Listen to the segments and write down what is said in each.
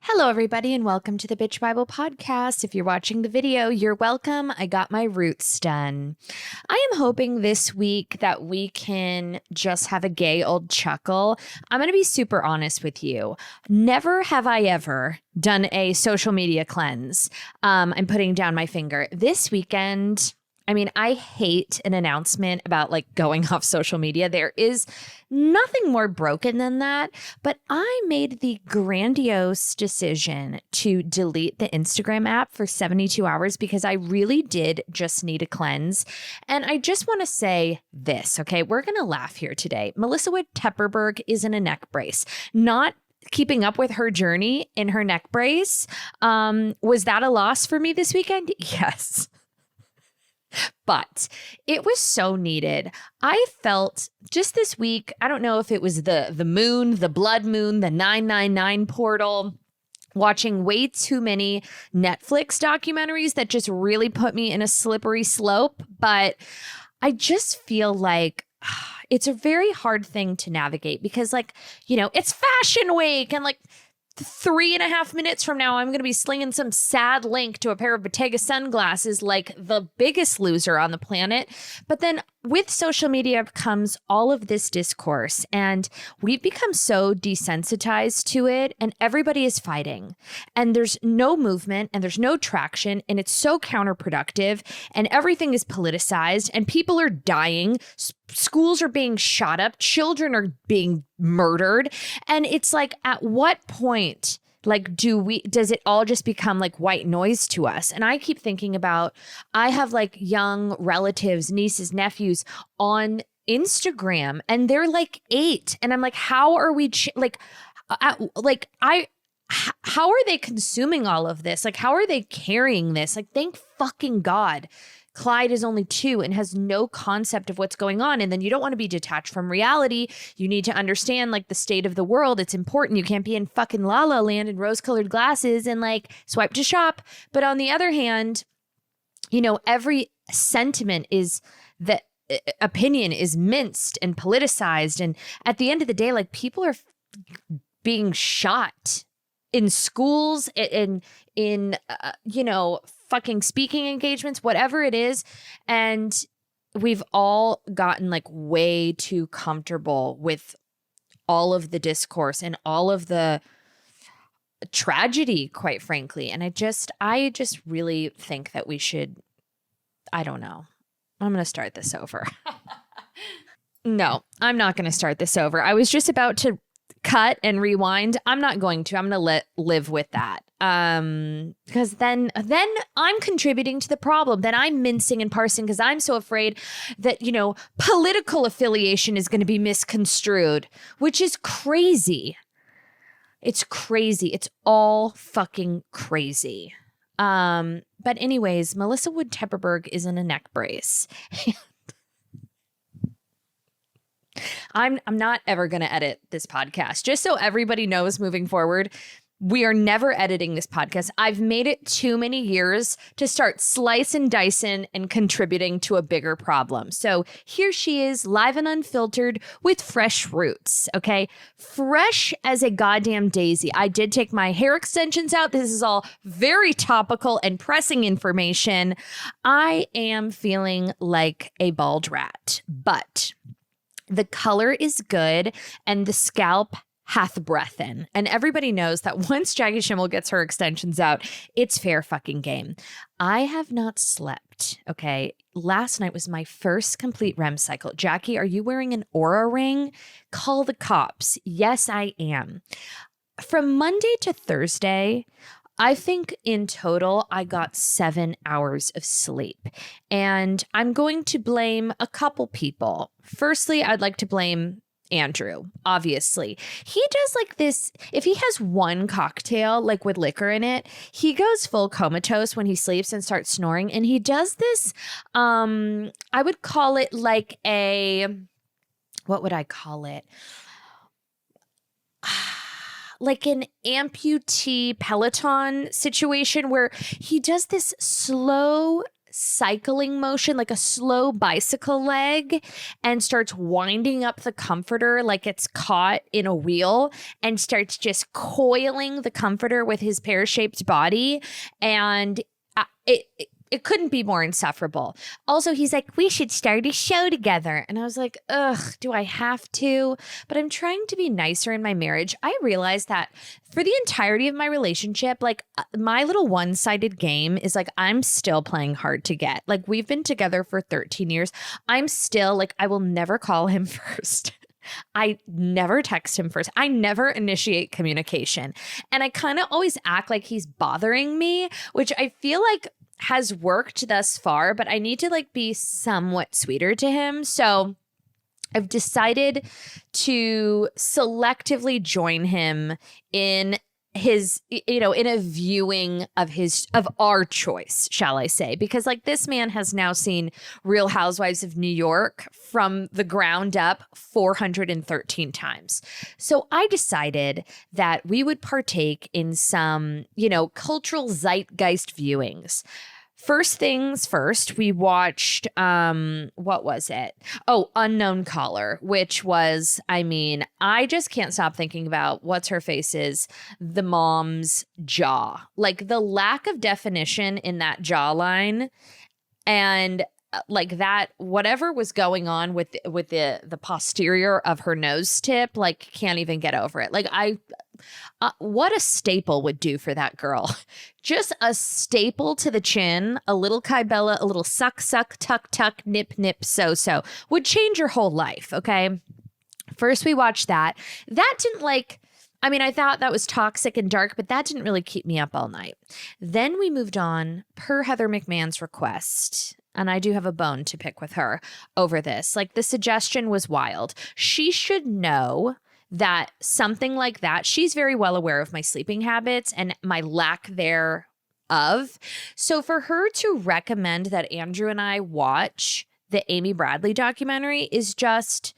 Hello, everybody, and welcome to the Bitch Bible Podcast. If you're watching the video, you're welcome. I got my roots done. I am hoping this week that we can just have a gay old chuckle. I'm going to be super honest with you. Never have I ever done a social media cleanse. I'm putting down my finger. This weekend, I hate an announcement about going off social media. There is nothing more broken than that. But I made the grandiose decision to delete the Instagram app for 72 hours because I really did just need a cleanse. And I just want to say this, okay? We're going to laugh here today. Melissa Wood Tepperberg is in a neck brace, not keeping up with her journey in her neck brace. Was that a loss for me this weekend? Yes. But it was so needed. I felt just this week, I don't know if it was the moon, the blood moon, the 999 portal, watching way too many Netflix documentaries that just really put me in a slippery slope. But I just feel like it's a very hard thing to navigate because it's Fashion Week and 3.5 minutes from now, I'm going to be slinging some sad link to a pair of Bottega sunglasses like the biggest loser on the planet. But then with social media comes all of this discourse, and we've become so desensitized to it, and everybody is fighting, and there's no movement and there's no traction, and it's so counterproductive, and everything is politicized, and people are dying. Schools are being shot up. Children are being murdered. And it's at what point, does it all just become white noise to us? And I keep thinking about, I have young relatives, nieces, nephews on Instagram, and they're 8. And I'm how are we, how are they consuming all of this? How are they carrying this? Thank fucking God Clyde is only 2 and has no concept of what's going on. And then you don't want to be detached from reality. You need to understand the state of the world. It's important. You can't be in fucking La La Land in rose-colored glasses and swipe to shop. But on the other hand, every sentiment is that opinion is minced and politicized. And at the end of the day, people are being shot in schools, in fucking speaking engagements, whatever it is. And we've all gotten way too comfortable with all of the discourse and all of the tragedy, quite frankly. And I just really think that we should, I don't know. I'm going to start this over. No, I'm not going to start this over. I was just about to cut and rewind. I'm not going to. I'm going to live with that. Because then I'm contributing to the problem. Then I'm mincing and parsing because I'm so afraid that, political affiliation is going to be misconstrued, which is crazy. It's crazy. It's all fucking crazy. But anyways, Melissa Wood Tepperberg is in a neck brace. I'm not ever going to edit this podcast. Just so everybody knows moving forward, we are never editing this podcast. I've made it too many years to start slicing and dicing and contributing to a bigger problem. So here she is, live and unfiltered with fresh roots, okay? Fresh as a goddamn daisy. I did take my hair extensions out. This is all very topical and pressing information. I am feeling like a bald rat, but the color is good and the scalp hath breathin'. And everybody knows that once Jackie Schimmel gets her extensions out, it's fair fucking game. I have not slept, okay? Last night was my first complete REM cycle. Jackie, are you wearing an Oura ring? Call the cops. Yes, I am. From Monday to Thursday, I think in total, I got 7 hours of sleep. And I'm going to blame a couple people. Firstly, I'd like to blame Andrew, obviously. He does this, if he has one cocktail, with liquor in it, he goes full comatose when he sleeps and starts snoring. And he does this, I would call it what would I call it? An amputee Peloton situation where he does this slow cycling motion, like a slow bicycle leg, and starts winding up the comforter like it's caught in a wheel, and starts just coiling the comforter with his pear-shaped body. And it couldn't be more insufferable. Also, he's like, we should start a show together. And I was like, ugh, do I have to? But I'm trying to be nicer in my marriage. I realized that for the entirety of my relationship, like my little one-sided game is like, I'm still playing hard to get. Like, we've been together for 13 years. I'm still like, I will never call him first. I never text him first. I never initiate communication. And I kind of always act like he's bothering me, which I feel like has worked thus far, but I need to like be somewhat sweeter to him. So I've decided to selectively join him in his, in a viewing of our choice, shall I say, because like this man has now seen Real Housewives of New York from the ground up 413 times. So I decided that we would partake in some, cultural zeitgeist viewings. First things first, we watched, what was it? Oh, Unknown Caller, which was, I just can't stop thinking about what's her face's, the mom's jaw. Like the lack of definition in that jawline, and like that, whatever was going on with the posterior of her nose tip, like can't even get over it. Like what a staple would do for that girl. Just a staple to the chin, a little Kybella, a little suck, suck, tuck, tuck, nip, nip, so would change your whole life. Okay. First we watched that. That didn't I thought that was toxic and dark, but that didn't really keep me up all night. Then we moved on per Heather McMahon's request. And I do have a bone to pick with her over this. Like the suggestion was wild. She should know that something like that, she's very well aware of my sleeping habits and my lack thereof. So for her to recommend that Andrew and I watch the Amy Bradley documentary is just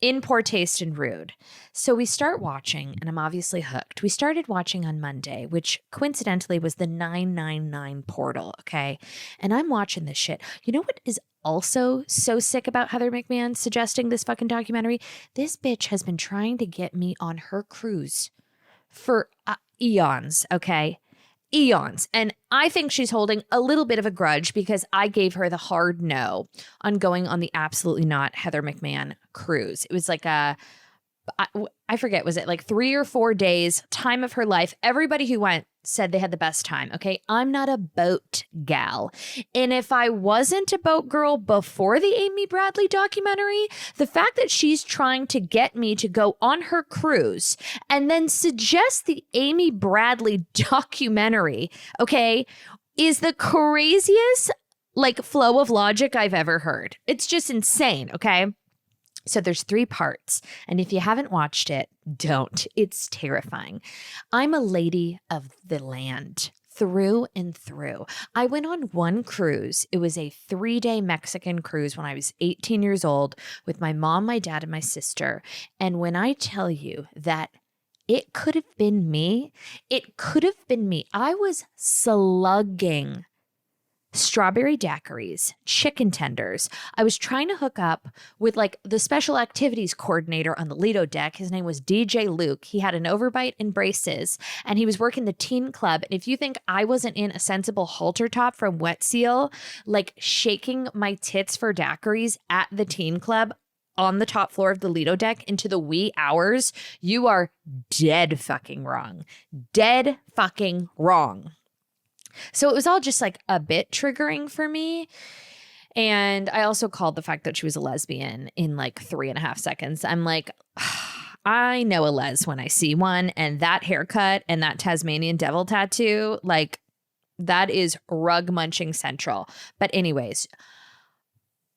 in poor taste and rude. So we start watching, and I'm obviously hooked. We started watching on Monday, which coincidentally was the 999 portal, okay? And I'm watching this shit. You know what is also so sick about Heather McMahon suggesting this fucking documentary? This bitch has been trying to get me on her cruise for eons, okay? Eons. And I think she's holding a little bit of a grudge because I gave her the hard no on going on the absolutely not Heather McMahon cruise. It was like I forget, was it like 3 or 4 days, time of her life. Everybody who went said they had the best time. Okay. I'm not a boat gal. And if I wasn't a boat girl before the Amy Bradley documentary, the fact that she's trying to get me to go on her cruise and then suggest the Amy Bradley documentary, okay, is the craziest flow of logic I've ever heard. It's just insane. Okay. So there's 3 parts. And if you haven't watched it, don't. It's terrifying. I'm a lady of the land through and through. I went on one cruise. It was a 3-day Mexican cruise when I was 18 years old with my mom, my dad, and my sister. And when I tell you that it could have been me, I was slugging strawberry daiquiris, chicken tenders. I was trying to hook up with the special activities coordinator on the Lido deck. His name was DJ Luke. He had an overbite and braces, and he was working the teen club. And if you think I wasn't in a sensible halter top from Wet Seal, shaking my tits for daiquiris at the teen club on the top floor of the Lido deck into the wee hours, you are dead fucking wrong. Dead fucking wrong. So it was all just a bit triggering for me. And I also called the fact that she was a lesbian in 3.5 seconds. I'm like, I know a les when I see one. And that haircut and that Tasmanian devil tattoo, that is rug munching central. But anyways,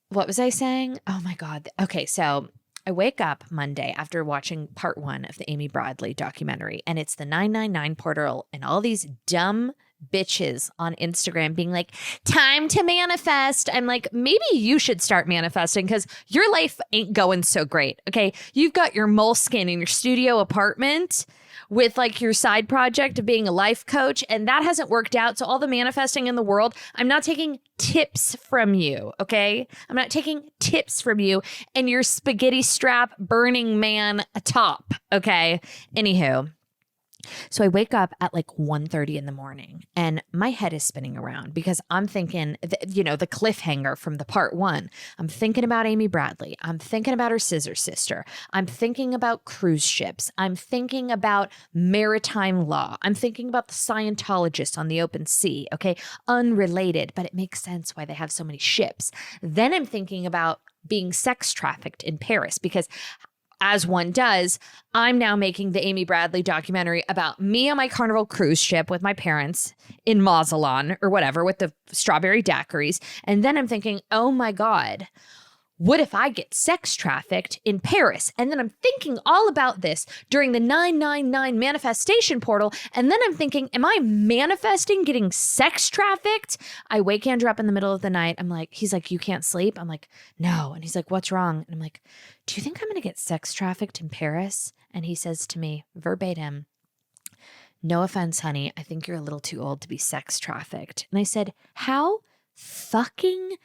what was I saying? Oh my God. Okay. So I wake up Monday after watching part 1 of the Amy Bradley documentary, and it's the 999 portal and all these dumb bitches on Instagram being like, time to manifest. I'm like, maybe you should start manifesting because your life ain't going so great. Okay. You've got your moleskin in your studio apartment with like your side project of being a life coach, and that hasn't worked out. So all the manifesting in the world, I'm not taking tips from you, okay? I'm not taking tips from you and your spaghetti strap Burning Man top, okay? Anywho. So I wake up at like 1:30 in the morning and my head is spinning around because I'm thinking, the cliffhanger from the part one. I'm thinking about Amy Bradley. I'm thinking about her scissor sister. I'm thinking about cruise ships. I'm thinking about maritime law. I'm thinking about the Scientologists on the open sea. Okay. Unrelated, but it makes sense why they have so many ships. Then I'm thinking about being sex trafficked in Paris because as one does, I'm now making the Amy Bradley documentary about me on my Carnival cruise ship with my parents in Mazatlan or whatever with the strawberry daiquiris. And then I'm thinking, oh my God, what if I get sex trafficked in Paris? And then I'm thinking all about this during the 999 manifestation portal. And then I'm thinking, am I manifesting getting sex trafficked? I wake Andrew up in the middle of the night. He's like, you can't sleep? I'm like, no. And he's like, what's wrong? And I'm like, do you think I'm going to get sex trafficked in Paris? And he says to me verbatim, no offense, honey, I think you're a little too old to be sex trafficked. And I said, how fucking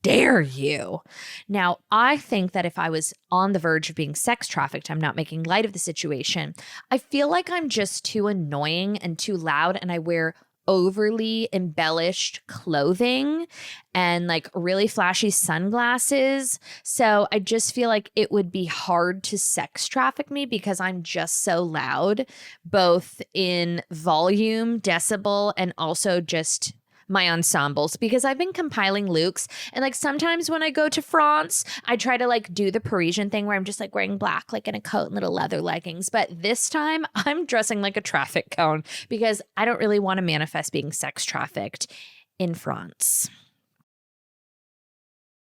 dare you? Now, I think that if I was on the verge of being sex trafficked, I'm not making light of the situation. I feel like I'm just too annoying and too loud, and I wear overly embellished clothing and like really flashy sunglasses. So I just feel like it would be hard to sex traffic me because I'm just so loud, both in volume, decibel, and also just my ensembles, because I've been compiling looks, and like sometimes when I go to France, I try to like do the Parisian thing where I'm just like wearing black, like in a coat and little leather leggings. But this time I'm dressing like a traffic cone because I don't really want to manifest being sex trafficked in France.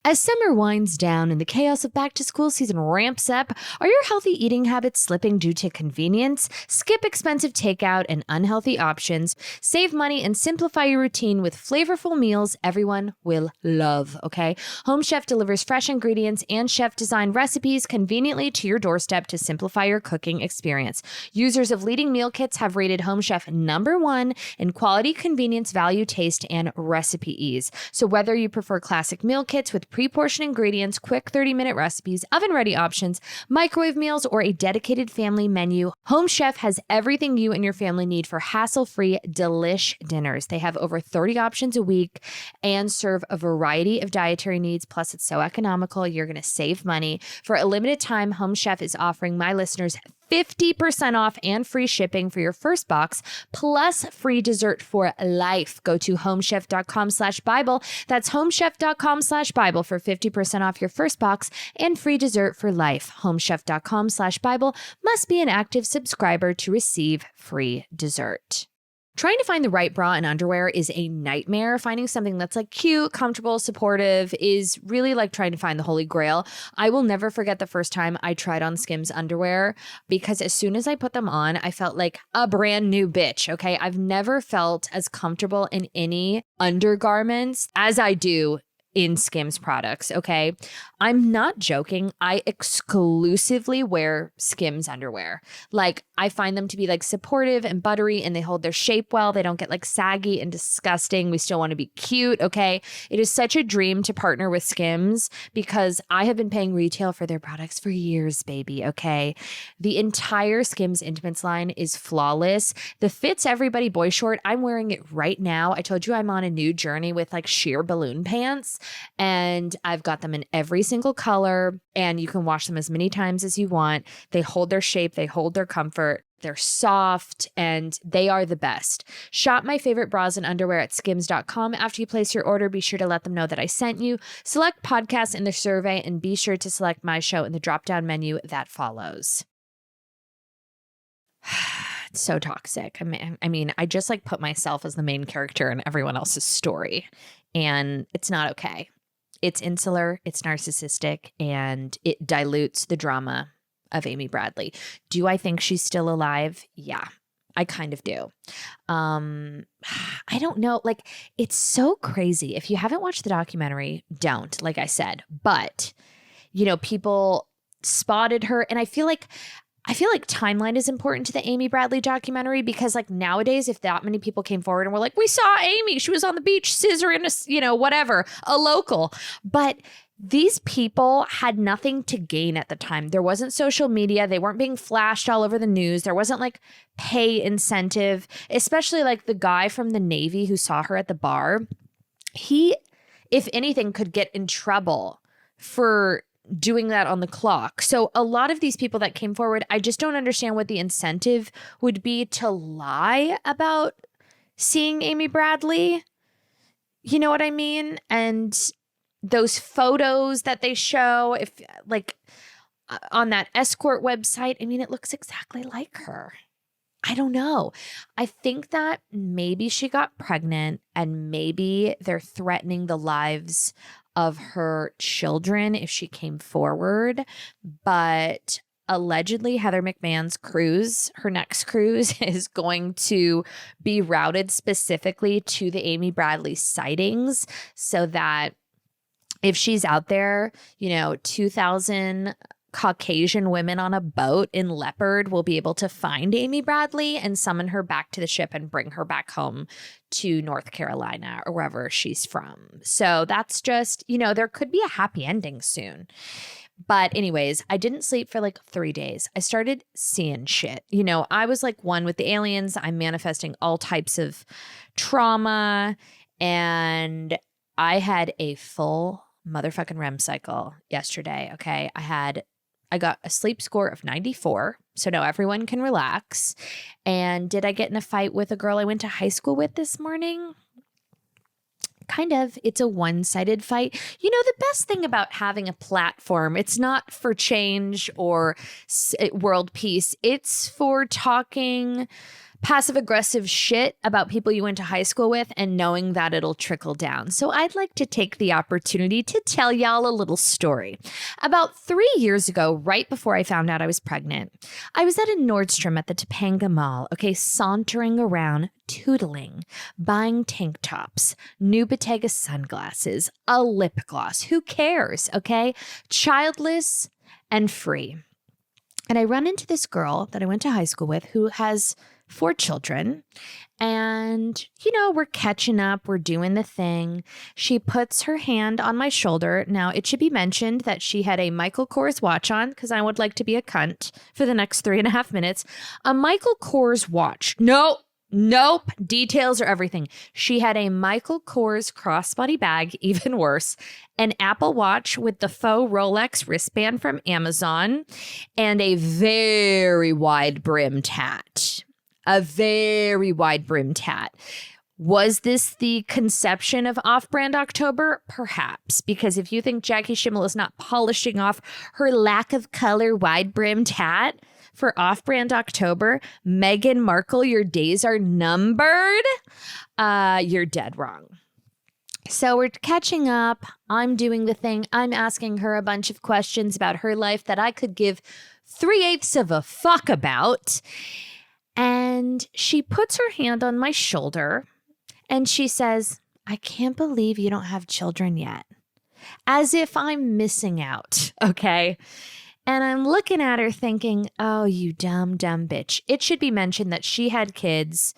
As summer winds down and the chaos of back-to-school season ramps up, are your healthy eating habits slipping due to convenience? Skip expensive takeout and unhealthy options. Save money and simplify your routine with flavorful meals everyone will love, okay? Home Chef delivers fresh ingredients and chef-designed recipes conveniently to your doorstep to simplify your cooking experience. Users of leading meal kits have rated Home Chef #1 in quality, convenience, value, taste, and recipe ease. So whether you prefer classic meal kits with pre-portioned ingredients, quick 30-minute recipes, oven-ready options, microwave meals, or a dedicated family menu, Home Chef has everything you and your family need for hassle-free, delish dinners. They have over 30 options a week and serve a variety of dietary needs. Plus, it's so economical, you're going to save money. For a limited time, Home Chef is offering my listeners 50% off and free shipping for your first box, plus free dessert for life. Go to homechef.com/Bible. That's homechef.com/Bible for 50% off your first box and free dessert for life. Homechef.com/Bible. Must be an active subscriber to receive free dessert. Trying to find the right bra and underwear is a nightmare. Finding something that's like cute, comfortable, supportive is really like trying to find the holy grail. I will never forget the first time I tried on Skims underwear, because as soon as I put them on, I felt like a brand new bitch, okay? I've never felt as comfortable in any undergarments as I do in Skims products, okay? I'm not joking. I exclusively wear Skims underwear. Like, I find them to be like supportive and buttery, and they hold their shape well. They don't get like saggy and disgusting. We still want to be cute, okay? It is such a dream to partner with Skims because I have been paying retail for their products for years, baby, okay? The entire Skims Intimates line is flawless. The Fits Everybody boy short, I'm wearing it right now. I told you I'm on a new journey with like sheer balloon pants, and I've got them in every single color, and you can wash them as many times as you want. They hold their shape, they hold their comfort, they're soft, and they are the best. Shop my favorite bras and underwear at skims.com. After you place your order, be sure to let them know that I sent you. Select podcasts in the survey, and be sure to select my show in the drop-down menu that follows. It's so toxic. I mean, I just like put myself as the main character in everyone else's story, and it's not okay. It's insular, it's narcissistic, and it dilutes the drama of Amy Bradley. Do I think she's still alive? Yeah, I kind of do. I don't know. Like, it's so crazy. If you haven't watched the documentary, don't, like I said. But, you know, people spotted her, and I feel like I feel like timeline is important to the Amy Bradley documentary because like nowadays, if that many people came forward and were like, we saw Amy, she was on the beach scissoring whatever, a local. But these people had nothing to gain at the time. There wasn't social media. They weren't being flashed all over the news. There wasn't like pay incentive, especially like the guy from the Navy who saw her at the bar. He, if anything, could get in trouble for doing that on the clock. So a lot of these people that came forward, I just don't understand what the incentive would be to lie about seeing Amy Bradley. You know what I mean? And those photos that they show, if like on that escort website, I mean, it looks exactly like her. I don't know. I think that maybe she got pregnant and maybe they're threatening the lives of her children if she came forward. But allegedly, Heather McMahon's cruise, her next cruise, is going to be routed specifically to the Amy Bradley sightings so that if she's out there, 2,000 Caucasian women on a boat in leopard will be able to find Amy Bradley and summon her back to the ship and bring her back home to North Carolina or wherever she's from. So that's just, there could be a happy ending soon. But anyways, I didn't sleep for like 3 days. I started seeing shit. I was like one with the aliens. I'm manifesting all types of trauma. And I had a full motherfucking REM cycle yesterday. Okay. I got a sleep score of 94. So now everyone can relax. And did I get in a fight with a girl I went to high school with this morning? Kind of. It's a one-sided fight. The best thing about having a platform, it's not for change or world peace. It's for talking passive-aggressive shit about people you went to high school with and knowing that it'll trickle down. So I'd like to take the opportunity to tell y'all a little story. About 3 years ago, right before I found out I was pregnant, I was at a Nordstrom at the Topanga Mall, sauntering around, tootling, buying tank tops, new Bottega sunglasses, a lip gloss. Who cares, okay? Childless and free. And I run into this girl that I went to high school with who has 4 children. And, we're catching up. We're doing the thing. She puts her hand on my shoulder. Now, it should be mentioned that she had a Michael Kors watch on because I would like to be a cunt for the next 3.5 minutes. A Michael Kors watch. Nope. Details are everything. She had a Michael Kors crossbody bag, even worse, an Apple Watch with the faux Rolex wristband from Amazon, and a very wide brimmed hat. A very wide brimmed hat. Was this the conception of Off-Brand October? Perhaps, because if you think Jackie Schimmel is not polishing off her lack of color wide brimmed hat for Off-Brand October, Meghan Markle, your days are numbered. You're dead wrong. So we're catching up. I'm doing the thing. I'm asking her a bunch of questions about her life that I could give 3/8 of a fuck about. And she puts her hand on my shoulder and she says, I can't believe you don't have children yet. As if I'm missing out, okay? And I'm looking at her thinking, oh, you dumb bitch. It should be mentioned that she had kids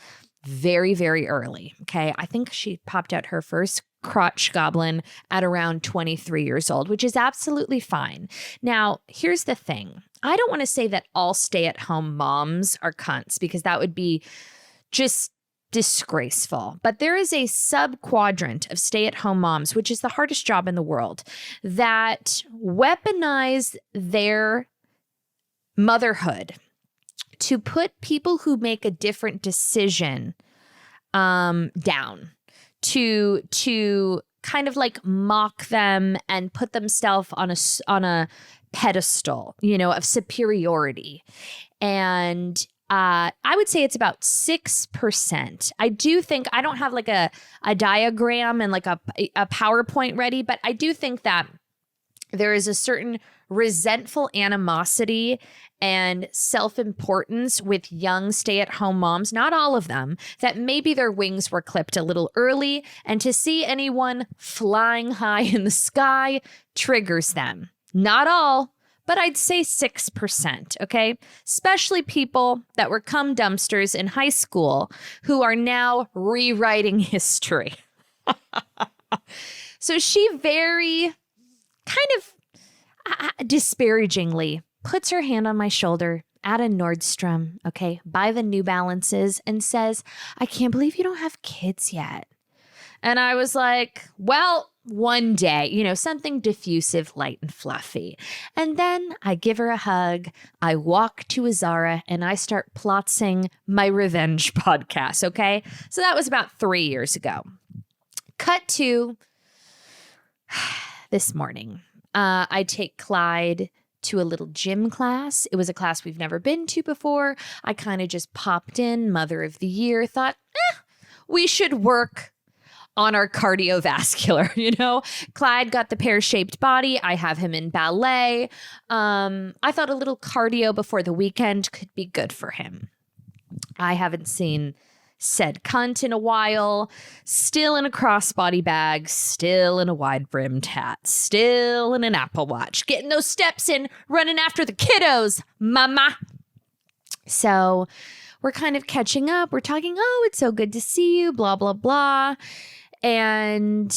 very, very early, okay? I think she popped out her first crotch goblin at around 23 years old, which is absolutely fine. Now, here's the thing. I don't want to say that all stay-at-home moms are cunts because that would be just disgraceful. But there is a sub-quadrant of stay-at-home moms, which is the hardest job in the world, that weaponize their motherhood to put people who make a different decision down, to kind of like mock them and put themselves on a pedestal, of superiority. And I would say it's about 6%. I do think, I don't have like a diagram and like a PowerPoint ready, but I do think that there is a certain resentful animosity and self-importance with young stay-at-home moms, not all of them, that maybe their wings were clipped a little early, and to see anyone flying high in the sky triggers them. Not all, but I'd say 6%, okay? Especially people that were cum dumpsters in high school who are now rewriting history. So she very kind of disparagingly puts her hand on my shoulder at a Nordstrom, okay, by the New Balances, and says, I can't believe you don't have kids yet. And I was like, well, one day, something diffusive, light and fluffy. And then I give her a hug. I walk to a Zara and I start plotting my revenge podcast. Okay. So that was about 3 years ago. Cut to this morning. I take Clyde to a little gym class. It was a class we've never been to before. I kind of just popped in, Mother of the Year, thought, we should work on our cardiovascular, Clyde got the pear-shaped body. I have him in ballet. I thought a little cardio before the weekend could be good for him. I haven't seen said cunt in a while, still in a crossbody bag, still in a wide-brimmed hat, still in an Apple Watch, getting those steps in, running after the kiddos, mama. So we're kind of catching up. We're talking, it's so good to see you, blah, blah, blah. And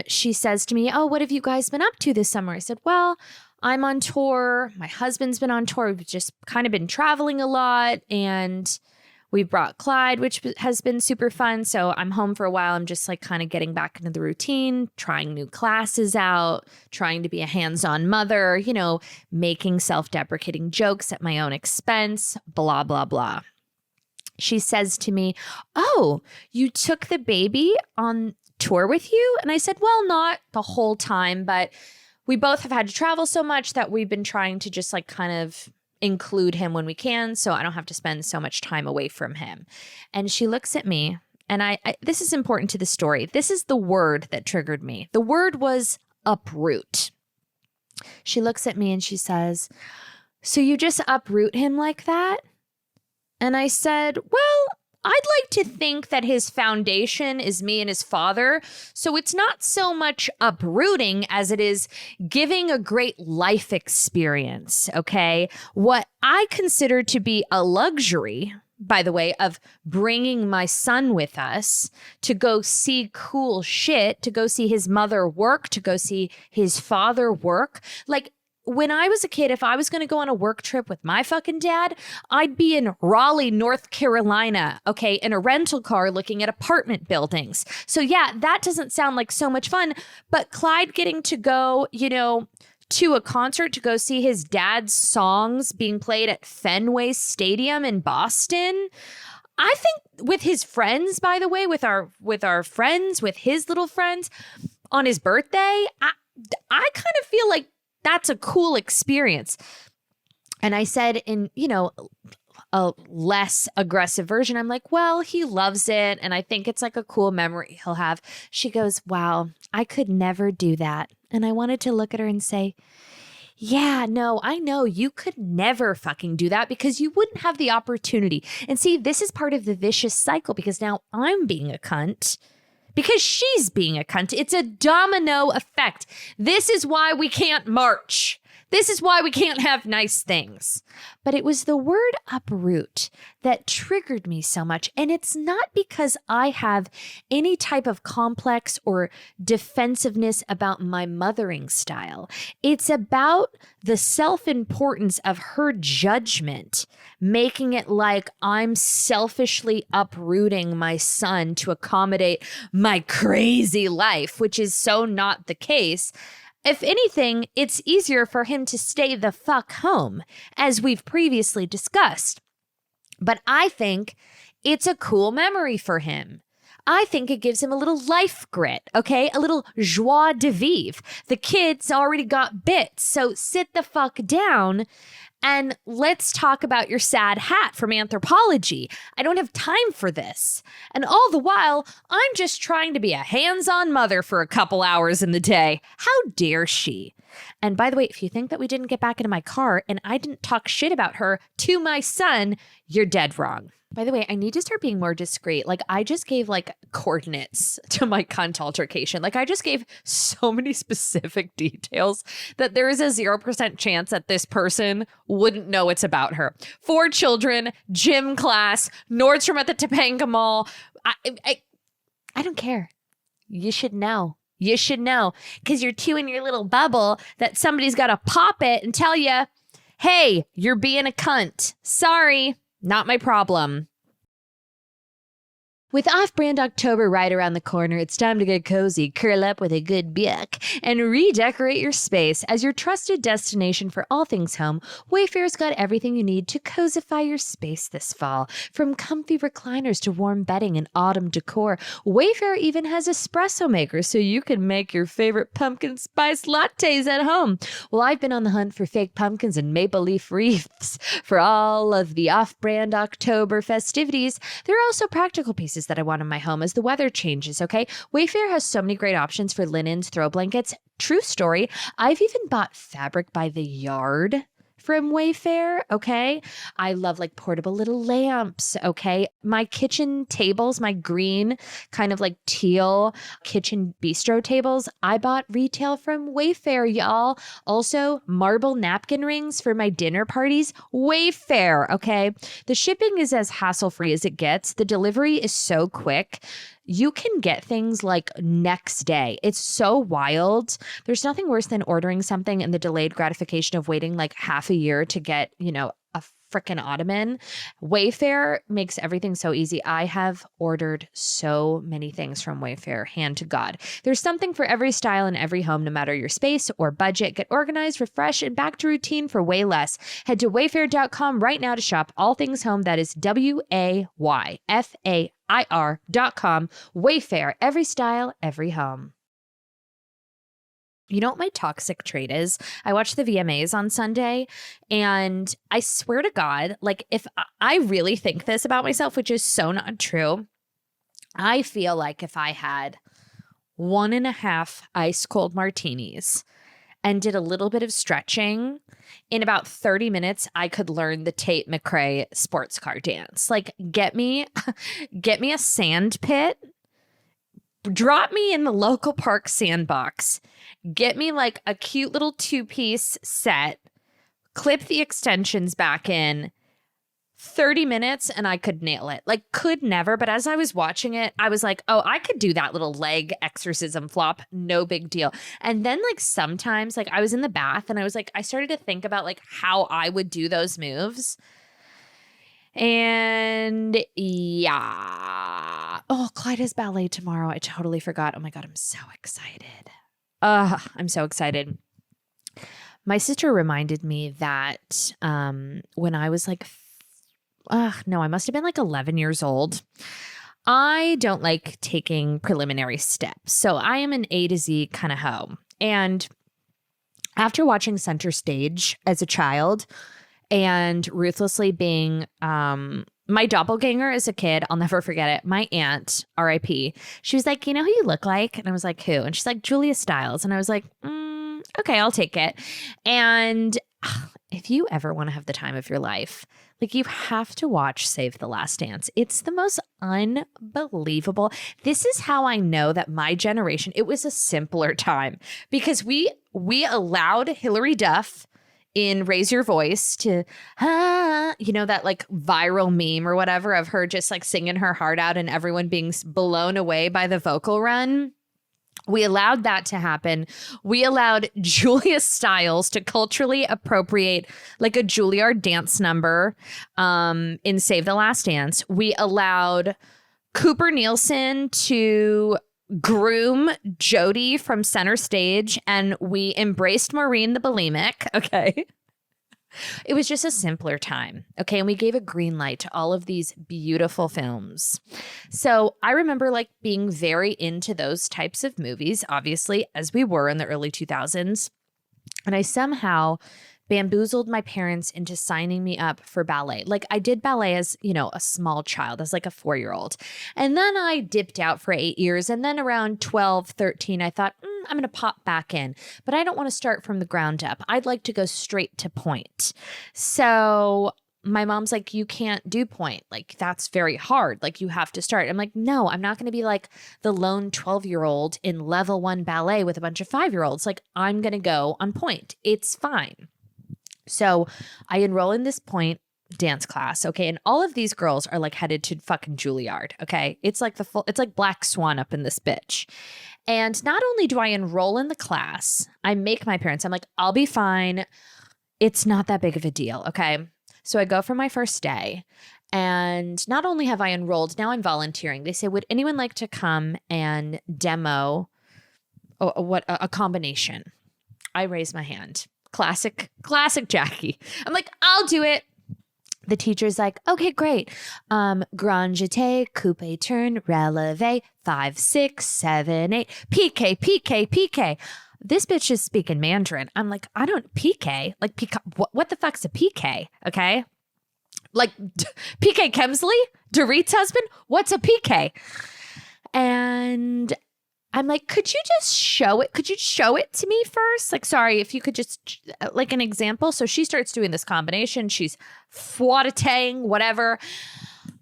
she says to me, what have you guys been up to this summer? I said, well, I'm on tour. My husband's been on tour. We've just kind of been traveling a lot. And we brought Clyde, which has been super fun. So I'm home for a while. I'm just like kind of getting back into the routine, trying new classes out, trying to be a hands-on mother, making self-deprecating jokes at my own expense, blah, blah, blah. She says to me, you took the baby on tour with you? And I said, well, not the whole time, but we both have had to travel so much that we've been trying to just like kind of include him when we can, so I don't have to spend so much time away from him. And she looks at me, and I this is important to the story. This is the word that triggered me. The word was uproot. She looks at me and she says, so you just uproot him like that? And I said, well, I'd like to think that his foundation is me and his father. So it's not so much uprooting as it is giving a great life experience, okay? What I consider to be a luxury, by the way, of bringing my son with us to go see cool shit, to go see his mother work, to go see his father work. Like, when I was a kid, if I was going to go on a work trip with my fucking dad, I'd be in Raleigh, North Carolina, okay, in a rental car looking at apartment buildings. So yeah, that doesn't sound like so much fun, but Clyde getting to go, to a concert to go see his dad's songs being played at Fenway Stadium in Boston. I think with his friends, by the way, with our friends, with his little friends on his birthday, I kind of feel like that's a cool experience. And I said in, a less aggressive version, I'm like, well, he loves it. And I think it's like a cool memory he'll have. She goes, wow, I could never do that. And I wanted to look at her and say, yeah, no, I know you could never fucking do that because you wouldn't have the opportunity. And see, this is part of the vicious cycle because now I'm being a cunt. Because she's being a cunt. It's a domino effect. This is why we can't march. This is why we can't have nice things. But it was the word uproot that triggered me so much. And it's not because I have any type of complex or defensiveness about my mothering style. It's about the self-importance of her judgment, making it like I'm selfishly uprooting my son to accommodate my crazy life, which is so not the case. If anything, it's easier for him to stay the fuck home, as we've previously discussed. But I think it's a cool memory for him. I think it gives him a little life grit, okay? A little joie de vivre. The kid's already got bits, so sit the fuck down And let's talk about your sad hat from Anthropology. I don't have time for this. And all the while, I'm just trying to be a hands-on mother for a couple hours in the day. How dare she? And by the way, if you think that we didn't get back into my car and I didn't talk shit about her to my son, you're dead wrong. By the way, I need to start being more discreet. Like, I just gave like coordinates to my cunt altercation. Like, I just gave so many specific details that there is a 0% chance that this person wouldn't know it's about her. 4 children, gym class, Nordstrom at the Topanga Mall. I don't care. You should know. You should know, because you're too in your little bubble that somebody's got to pop it and tell you, hey, you're being a cunt. Sorry, not my problem. With off-brand October right around the corner, it's time to get cozy, curl up with a good book, and redecorate your space. As your trusted destination for all things home, Wayfair's got everything you need to cozify your space this fall. From comfy recliners to warm bedding and autumn decor, Wayfair even has espresso makers so you can make your favorite pumpkin spice lattes at home. Well, I've been on the hunt for fake pumpkins and maple leaf wreaths for all of the off-brand October festivities. There are also practical pieces that I want in my home as the weather changes, okay? Wayfair has so many great options for linens, throw blankets. True story. I've even bought fabric by the yard from Wayfair, okay? I love like portable little lamps, okay? My kitchen tables, my green kind of like teal kitchen bistro tables, I bought retail from Wayfair, y'all. Also, marble napkin rings for my dinner parties, Wayfair, okay? The shipping is as hassle-free as it gets. The delivery is so quick. You can get things like next day. It's so wild. There's nothing worse than ordering something and the delayed gratification of waiting like half a year to get, a frickin' ottoman. Wayfair makes everything so easy. I have ordered so many things from Wayfair, hand to God. There's something for every style in every home, no matter your space or budget. Get organized, refresh, and back to routine for way less. Head to wayfair.com right now to shop all things home. That is WAYFAIR.com. Wayfair, every style, every home. You know what my toxic trait is? I watched the VMAs on Sunday, and I swear to God, like, if I really think this about myself, which is so not true, I feel like if I had 1.5 ice cold martinis and did a little bit of stretching, in about 30 minutes, I could learn the Tate McRae sports car dance. Like, get me a sand pit. Drop me in the local park sandbox. Get me like a cute little 2-piece set. Clip the extensions back in. 30 minutes and I could nail it. Like, could never. But as I was watching it, I was like, oh, I could do that little leg exorcism flop. No big deal. And then like sometimes like I was in the bath and I was like, I started to think about like how I would do those moves. And yeah. Oh, Clyde has ballet tomorrow. I totally forgot. Oh my God, I'm so excited. I'm so excited. My sister reminded me that when I was like, I must have been like 11 years old. I don't like taking preliminary steps. So I am an A to Z kind of hoe. And after watching Center Stage as a child, and ruthlessly being my doppelganger as a kid, I'll never forget it. My aunt, R.I.P., she was like, you know who you look like? And I was like, who? And she's like, Julia Stiles. And I was like, okay, I'll take it. And if you ever want to have the time of your life, like, you have to watch Save the Last Dance. It's the most unbelievable. This is how I know that my generation, it was a simpler time, because we allowed Hillary Duff in Raise Your Voice to, that like viral meme or whatever of her just like singing her heart out and everyone being blown away by the vocal run. We allowed that to happen. We allowed Julia Stiles to culturally appropriate like a Juilliard dance number in Save the Last Dance. We allowed Cooper Nielsen to groom Jody from Center Stage, and we embraced Maureen the bulimic. Okay. It was just a simpler time. Okay. And we gave a green light to all of these beautiful films. So I remember like being very into those types of movies, obviously, as we were in the early 2000s. And I somehow bamboozled my parents into signing me up for ballet. Like I did ballet as, a small child, as like a 4-year-old. And then I dipped out for 8 years. And then around 12, 13, I thought, I'm going to pop back in, but I don't want to start from the ground up. I'd like to go straight to point. So my mom's like, you can't do point. Like, that's very hard. Like, you have to start. I'm like, no, I'm not going to be like the lone 12-year-old in level 1 ballet with a bunch of 5-year-olds. Like, I'm going to go on point. It's fine. So I enroll in this point dance class. Okay. And all of these girls are like headed to fucking Juilliard. Okay. It's like it's like Black Swan up in this bitch. And not only do I enroll in the class, I make my parents, I'm like, I'll be fine. It's not that big of a deal. Okay. So I go for my first day, and not only have I enrolled, now I'm volunteering. They say, would anyone like to come and demo a combination? I raise my hand. Classic Jackie. I'm like, I'll do it. The teacher's like, okay, great. Grand jeté, coupe turn, releve, 5, 6, 7, 8, piqué, piqué, piqué. This bitch is speaking Mandarin. I'm like, I don't piqué. Like, what the fuck's a piqué? Okay. Like, PK Kemsley, Dorit's husband. What's a piqué? And I'm like, could you just show it? Could you show it to me first? Like, sorry, if you could just, like, an example. So she starts doing this combination. She's fouetting, whatever.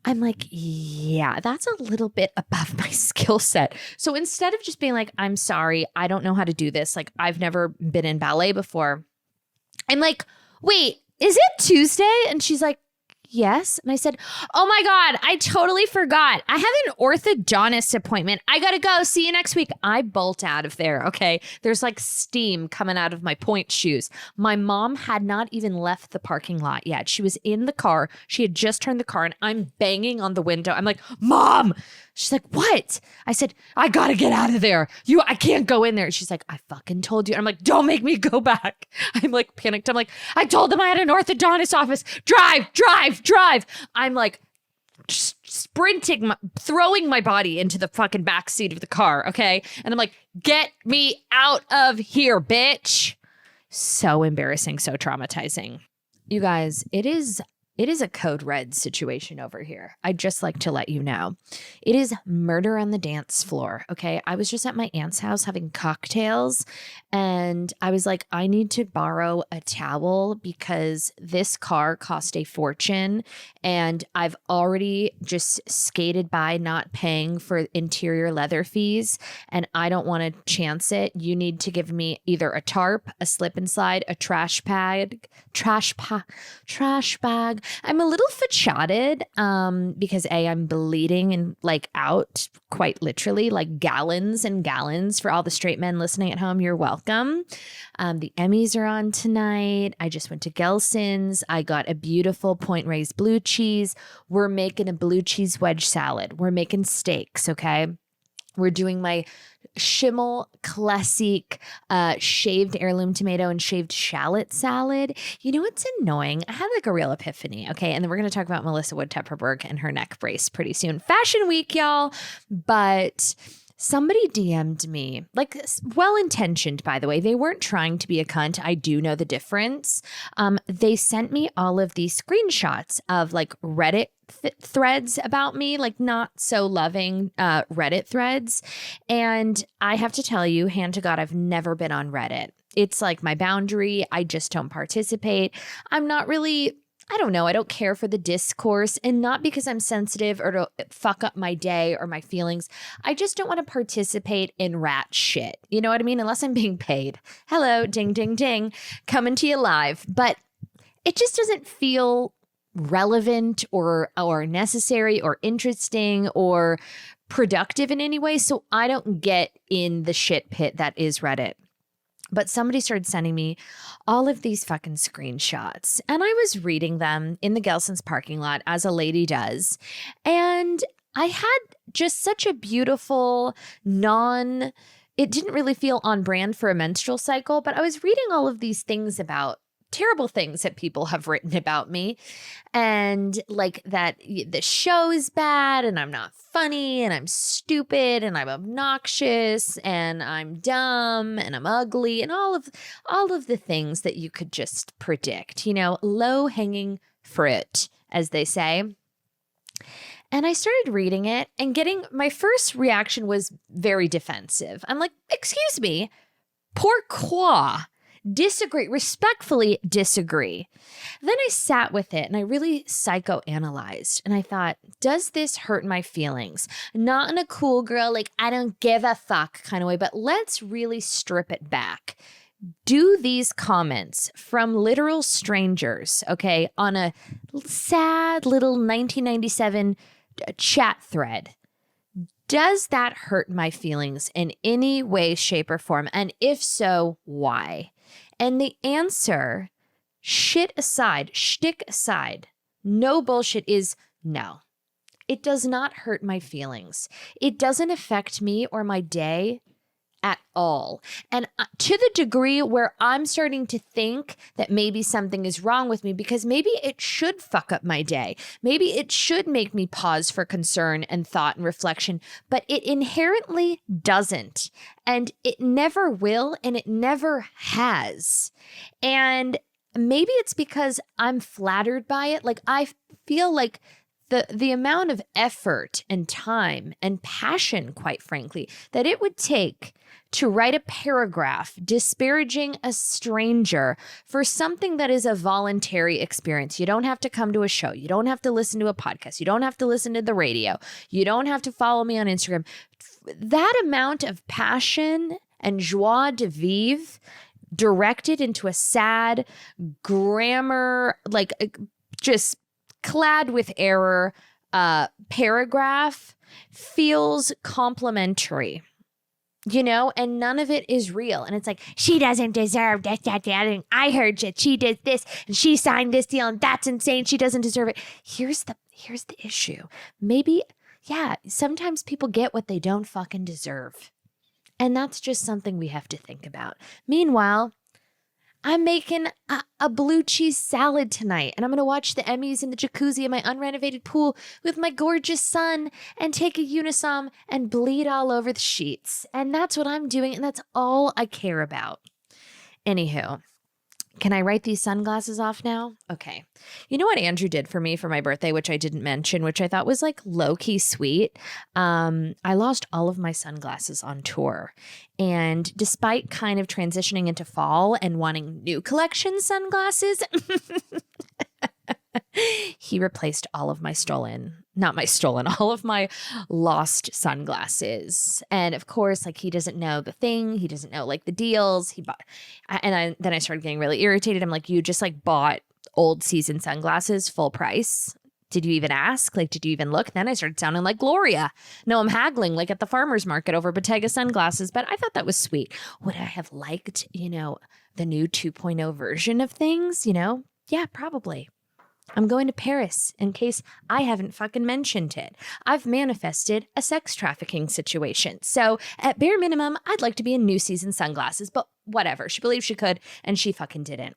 I'm like, yeah, that's a little bit above my skill set. So instead of just being like, I'm sorry, I don't know how to do this. Like, I've never been in ballet before. I'm like, wait, is it Tuesday? And she's like, yes. And I said, oh my God, I totally forgot. I have an orthodontist appointment. I got to go. See you next week. I bolt out of there. Okay. There's like steam coming out of my point shoes. My mom had not even left the parking lot yet. She was in the car. She had just turned the car, and I'm banging on the window. I'm like, Mom. She's like, what? I said, I got to get out of there. I can't go in there. She's like, I fucking told you. I'm like, don't make me go back. I'm like panicked. I'm like, I told them I had an orthodontist office. Drive. I'm like sprinting, throwing my body into the fucking back seat of the car. Okay. And I'm like, get me out of here, bitch. So embarrassing. So traumatizing. You guys, it is a code red situation over here. I'd just like to let you know. It is murder on the dance floor, okay? I was just at my aunt's house having cocktails, and I was like, I need to borrow a towel because this car cost a fortune, and I've already just skated by not paying for interior leather fees, and I don't want to chance it. You need to give me either a tarp, a slip and slide, a trash bag. I'm a little fatchated because I'm bleeding and like out quite literally, like gallons and gallons. For all the straight men listening at home, you're welcome. The Emmys are on tonight. I just went to Gelson's. I got a beautiful point raised blue cheese. We're making a blue cheese wedge salad. We're making steaks, okay? We're doing my Schimmel Classic shaved heirloom tomato and shaved shallot salad. You know what's annoying? I had like a real epiphany, okay? And then we're going to talk about Melissa Wood Tepperberg and her neck brace pretty soon. Fashion week, y'all. But somebody DM'd me, like well-intentioned, by the way. They weren't trying to be a cunt. I do know the difference. They sent me all of these screenshots of like Reddit threads about me, like not so loving Reddit threads. And I have to tell you, hand to God, I've never been on Reddit. It's like my boundary. I just don't participate. I'm not really, I don't know. I don't care for the discourse, and not because I'm sensitive or to fuck up my day or my feelings. I just don't want to participate in rat shit. You know what I mean? Unless I'm being paid. Hello, ding, ding, ding, coming to you live. But it just doesn't feel relevant or necessary or interesting or productive in any way. So I don't get in the shit pit that is Reddit. But somebody started sending me all of these fucking screenshots, and I was reading them in the Gelson's parking lot, as a lady does. And I had just such a beautiful it didn't really feel on brand for a menstrual cycle, but I was reading all of these things about terrible things that people have written about me, and like that the show is bad and I'm not funny and I'm stupid and I'm obnoxious and I'm dumb and I'm ugly and all of the things that you could just predict, low-hanging fruit, as they say. And I started reading it and my first reaction was very defensive. I'm like, excuse me, pourquoi? Disagree, respectfully disagree. Then I sat with it and I really psychoanalyzed and I thought, does this hurt my feelings? Not in a cool girl, like I don't give a fuck kind of way, but let's really strip it back. Do these comments from literal strangers, okay, on a sad little 1997 chat thread, does that hurt my feelings in any way, shape, or form? And if so, why? And the answer, shtick aside, no bullshit, is no. It does not hurt my feelings. It doesn't affect me or my day at all. And to the degree where I'm starting to think that maybe something is wrong with me, because maybe it should fuck up my day. Maybe it should make me pause for concern and thought and reflection, but it inherently doesn't. And it never will, and it never has. And maybe it's because I'm flattered by it. Like I feel like the amount of effort and time and passion, quite frankly, that it would take to write a paragraph disparaging a stranger for something that is a voluntary experience. You don't have to come to a show. You don't have to listen to a podcast. You don't have to listen to the radio. You don't have to follow me on Instagram. That amount of passion and joie de vivre directed into a sad grammar, like just clad with error paragraph feels complimentary, and none of it is real. And it's like, she doesn't deserve this, that, the other thing. I heard that she did this and she signed this deal and that's insane. She doesn't deserve it. Here's the issue. Maybe, sometimes people get what they don't fucking deserve. And that's just something we have to think about. Meanwhile, I'm making a blue cheese salad tonight, and I'm going to watch the Emmys in the jacuzzi in my unrenovated pool with my gorgeous son and take a Unisom and bleed all over the sheets. And that's what I'm doing, and that's all I care about. Anywho, can I write these sunglasses off now? Okay. You know what Andrew did for me for my birthday, which I didn't mention, which I thought was like low-key sweet? I lost all of my sunglasses on tour. And despite kind of transitioning into fall and wanting new collection sunglasses, he replaced all of my all of my lost sunglasses. And of course, like, he doesn't know the thing. He doesn't know like the deals he bought. Then I started getting really irritated. I'm like, you just like bought old season sunglasses full price. Did you even ask? Like, did you even look? Then I started sounding like Gloria. No, I'm haggling like at the farmer's market over Bottega sunglasses, but I thought that was sweet. Would I have liked, the new 2.0 version of things, Yeah, probably. I'm going to Paris in case I haven't fucking mentioned it. I've manifested a sex trafficking situation. So at bare minimum, I'd like to be in new season sunglasses, but whatever. She believed she could and she fucking didn't.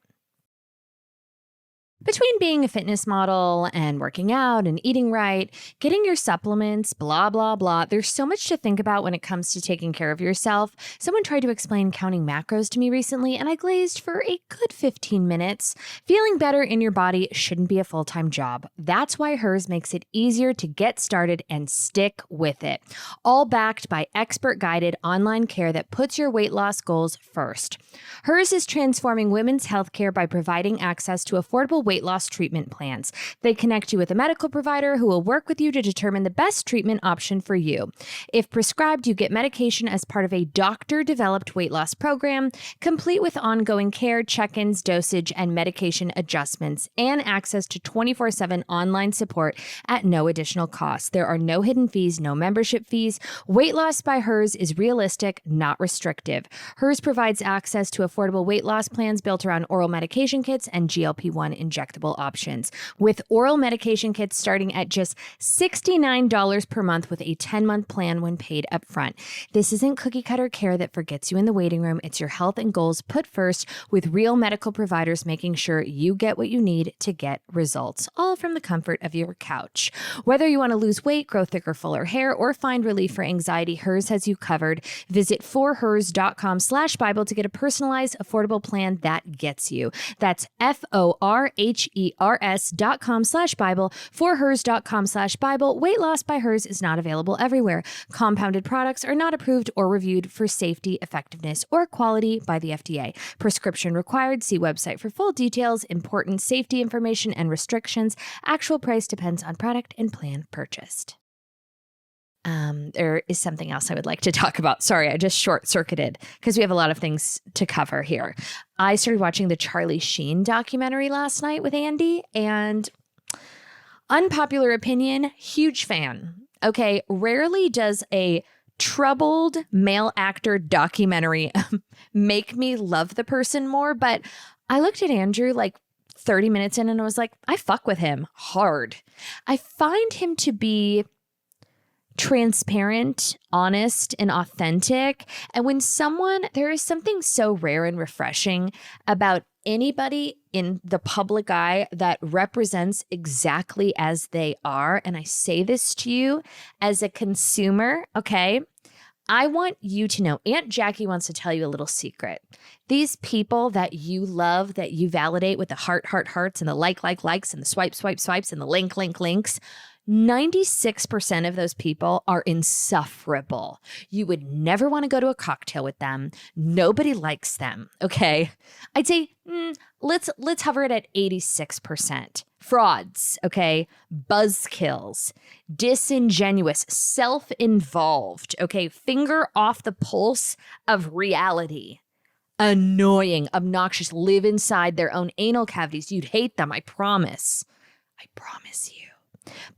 Between being a fitness model and working out and eating right, getting your supplements, blah, blah, blah, there's so much to think about when it comes to taking care of yourself. Someone tried to explain counting macros to me recently, and I glazed for a good 15 minutes. Feeling better in your body shouldn't be a full-time job. That's why Hers makes it easier to get started and stick with it. All backed by expert-guided online care that puts your weight loss goals first. Hers is transforming women's healthcare by providing access to affordable weight loss treatment plans. They connect you with a medical provider who will work with you to determine the best treatment option for you. If prescribed, you get medication as part of a doctor-developed weight loss program, complete with ongoing care, check-ins, dosage, and medication adjustments, and access to 24/7 online support at no additional cost. There are no hidden fees, no membership fees. Weight loss by Hers is realistic, not restrictive. Hers provides access to affordable weight loss plans built around oral medication kits and GLP-1 injections injectable options. With oral medication kits starting at just $69 per month with a 10-month plan when paid up front. This isn't cookie cutter care that forgets you in the waiting room. It's your health and goals put first, with real medical providers making sure you get what you need to get results, all from the comfort of your couch. Whether you want to lose weight, grow thicker, fuller hair, or find relief for anxiety, Hers has you covered. Visit forhers.com/Bible to get a personalized, affordable plan that gets you. That's FORHERS.com/Bible, forhers.com/Bible. Weight loss by Hers is not available everywhere. Compounded products are not approved or reviewed for safety, effectiveness, or quality by the FDA. Prescription required. See website for full details, important safety information, and restrictions. Actual price depends on product and plan purchased. There is something else I would like to talk about. Sorry, I just short-circuited because we have a lot of things to cover here. I started watching the Charlie Sheen documentary last night with Andy, and unpopular opinion, huge fan. Okay, rarely does a troubled male actor documentary make me love the person more, but I looked at Andrew like 30 minutes in and I was like, I fuck with him hard. I find him to be transparent, honest, and authentic. And when there is something so rare and refreshing about anybody in the public eye that represents exactly as they are. And I say this to you as a consumer, okay? I want you to know, Aunt Jackie wants to tell you a little secret. These people that you love, that you validate with the hearts and the likes and the swipes and the links, 96% of those people are insufferable. You would never want to go to a cocktail with them. Nobody likes them, okay? I'd say let's hover it at 86%. Frauds, okay? Buzzkills, disingenuous, self-involved, okay? Finger off the pulse of reality. Annoying, obnoxious, live inside their own anal cavities. You'd hate them, I promise. I promise you.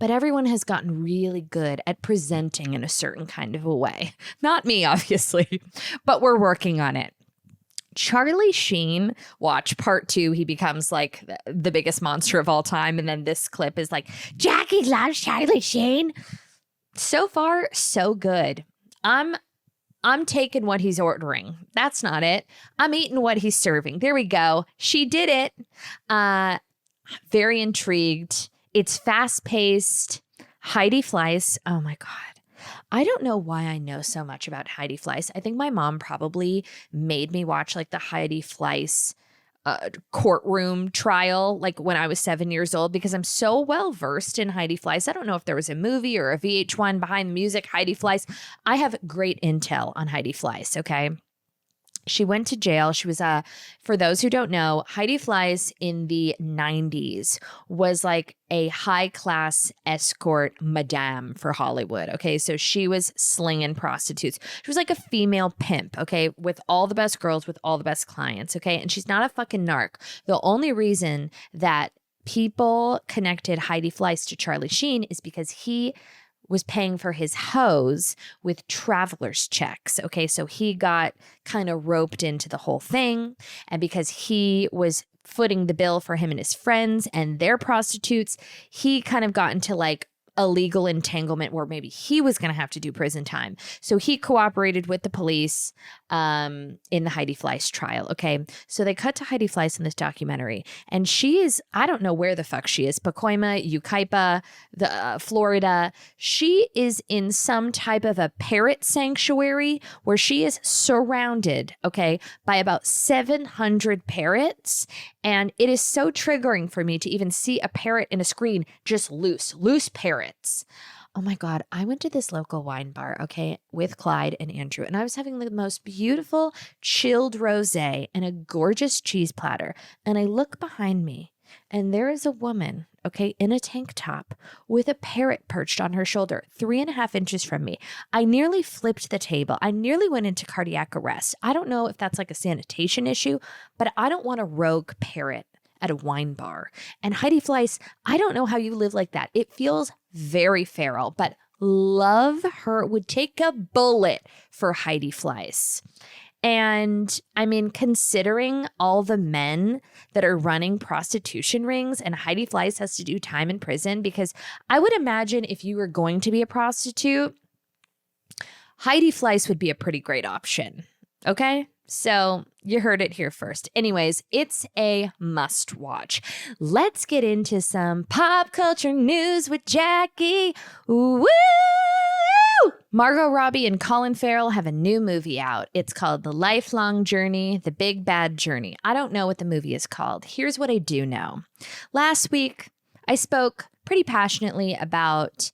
But everyone has gotten really good at presenting in a certain kind of a way. Not me, obviously, but we're working on it. Charlie Sheen, watch part 2. He becomes like the biggest monster of all time. And then this clip is like, Jackie loves Charlie Sheen. So far, so good. I'm taking what he's ordering. That's not it. I'm eating what he's serving. There we go. She did it. Very intrigued. It's fast-paced. Heidi Fleiss. Oh, my God. I don't know why I know so much about Heidi Fleiss. I think my mom probably made me watch like the Heidi Fleiss courtroom trial like when I was 7 years old because I'm so well versed in Heidi Fleiss. I don't know if there was a movie or a VH1 behind the music. Heidi Fleiss. I have great intel on Heidi Fleiss, okay? She went to jail. She was, for those who don't know, Heidi Fleiss in the 90s was like a high-class escort madame for Hollywood, okay? So she was slinging prostitutes. She was like a female pimp, okay, with all the best girls, with all the best clients, okay? And she's not a fucking narc. The only reason that people connected Heidi Fleiss to Charlie Sheen is because he was paying for his hose with traveler's checks. Okay, so he got kind of roped into the whole thing. And because he was footing the bill for him and his friends and their prostitutes, he kind of got into like a legal entanglement where maybe he was going to have to do prison time. So he cooperated with the police in the Heidi Fleiss trial. Okay. So they cut to Heidi Fleiss in this documentary and she is, I don't know where the fuck she is, Pacoima, Yucaipa, Florida. She is in some type of a parrot sanctuary where she is surrounded, okay, by about 700 parrots. And it is so triggering for me to even see a parrot in a screen, just loose parrots. Oh my God, I went to this local wine bar, okay, with Clyde and Andrew, and I was having the most beautiful chilled rosé and a gorgeous cheese platter. And I look behind me and there is a woman, okay, in a tank top with a parrot perched on her shoulder, 3.5 inches from me. I nearly flipped the table. I nearly went into cardiac arrest. I don't know if that's like a sanitation issue, but I don't want a rogue parrot at a wine bar. And Heidi Fleiss, I don't know how you live like that. It feels very feral, but love her, would take a bullet for Heidi Fleiss. And I mean, considering all the men that are running prostitution rings, and Heidi Fleiss has to do time in prison, because I would imagine if you were going to be a prostitute, Heidi Fleiss would be a pretty great option. Okay? So you heard it here first. Anyways, it's a must watch. Let's get into some pop culture news with Jackie. Woo! Margot Robbie and Colin Farrell have a new movie out. It's called The Lifelong Journey, The Big Bad Journey. I don't know what the movie is called. Here's what I do know. Last week, I spoke pretty passionately about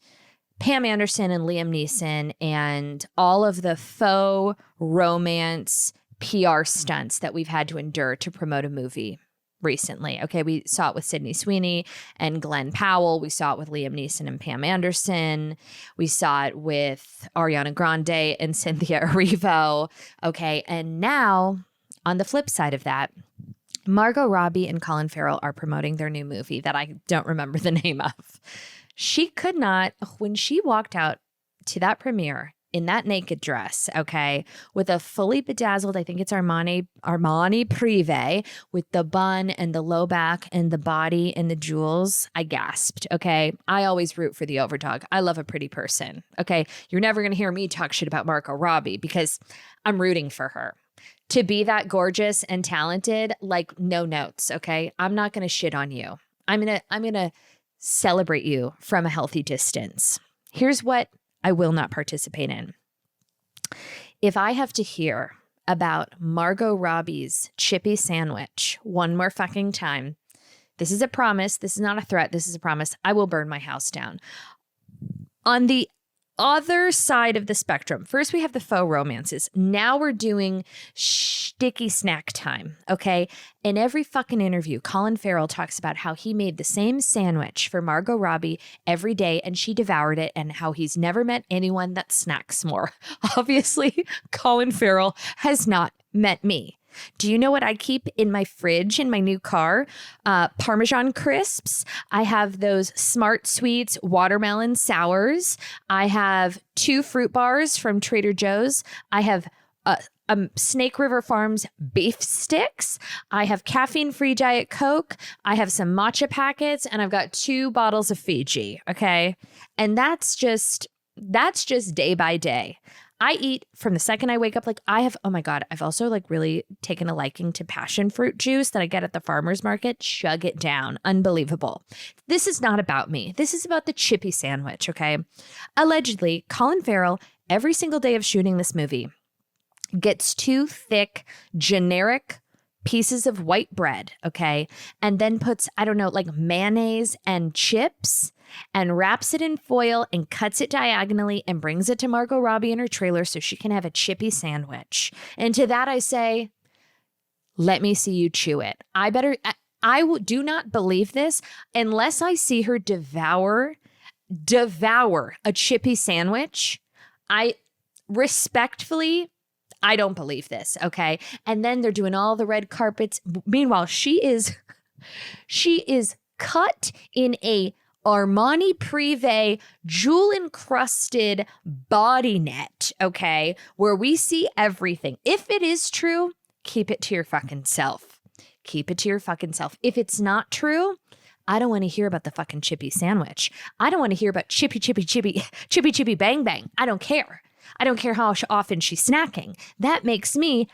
Pam Anderson and Liam Neeson and all of the faux romance PR stunts that we've had to endure to promote a movie recently. Okay, we saw it with Sydney Sweeney and Glenn Powell. We saw it with Liam Neeson and Pam Anderson. We saw it with Ariana Grande and Cynthia Erivo. Okay, and now on the flip side of that, Margot Robbie and Colin Farrell are promoting their new movie that I don't remember the name of. She could not, when she walked out to that premiere in that naked dress, okay, with a fully bedazzled, I think it's Armani Privé, with the bun and the low back and the body and the jewels, I gasped, okay? I always root for the overdog. I love a pretty person, okay? You're never going to hear me talk shit about Margot Robbie because I'm rooting for her. To be that gorgeous and talented, like no notes, okay? I'm not going to shit on you. I'm going to celebrate you from a healthy distance. Here's what I will not participate in. If I have to hear about Margot Robbie's chippy sandwich one more fucking time, this is a promise. This is not a threat. This is a promise. I will burn my house down. On the other side of the spectrum, first we have the faux romances. Now we're doing sticky snack time, okay? In every fucking interview, Colin Farrell talks about how he made the same sandwich for Margot Robbie every day and she devoured it, and how he's never met anyone that snacks more. Obviously, Colin Farrell has not met me. Do you know what I keep in my fridge in my new car? Parmesan crisps. I have those Smart Sweets watermelon sours. I have 2 fruit bars from Trader Joe's. I have Snake River Farms beef sticks. I have caffeine-free Diet Coke. I have some matcha packets, and I've got 2 bottles of Fiji. Okay, and that's just day by day. I eat from the second I wake up. Like oh my God, I've also like really taken a liking to passion fruit juice that I get at the farmer's market. Chug it down. Unbelievable. This is not about me. This is about the chippy sandwich, okay? Allegedly, Colin Farrell, every single day of shooting this movie, gets 2 thick, generic pieces of white bread, okay? And then puts, I don't know, like mayonnaise and chips and wraps it in foil and cuts it diagonally and brings it to Margot Robbie in her trailer so she can have a chippy sandwich. And to that I say, let me see you chew it. Do not believe this unless I see her devour a chippy sandwich. I don't believe this, okay? And then they're doing all the red carpets. Meanwhile, she is cut in a Armani Privé jewel-encrusted body net, okay, where we see everything. If it is true, keep it to your fucking self. Keep it to your fucking self. If it's not true, I don't want to hear about the fucking chippy sandwich. I don't want to hear about chippy bang bang. I don't care. I don't care how often she's snacking. That makes me,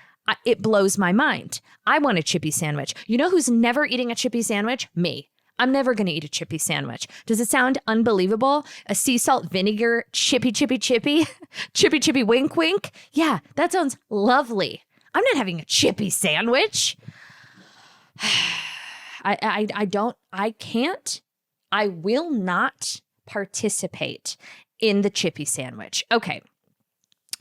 it blows my mind. I want a chippy sandwich. You know who's never eating a chippy sandwich? Me. I'm never going to eat a chippy sandwich. Does it sound unbelievable? A sea salt vinegar chippy wink wink? Yeah, that sounds lovely. I'm not having a chippy sandwich. I will not participate in the chippy sandwich. Okay.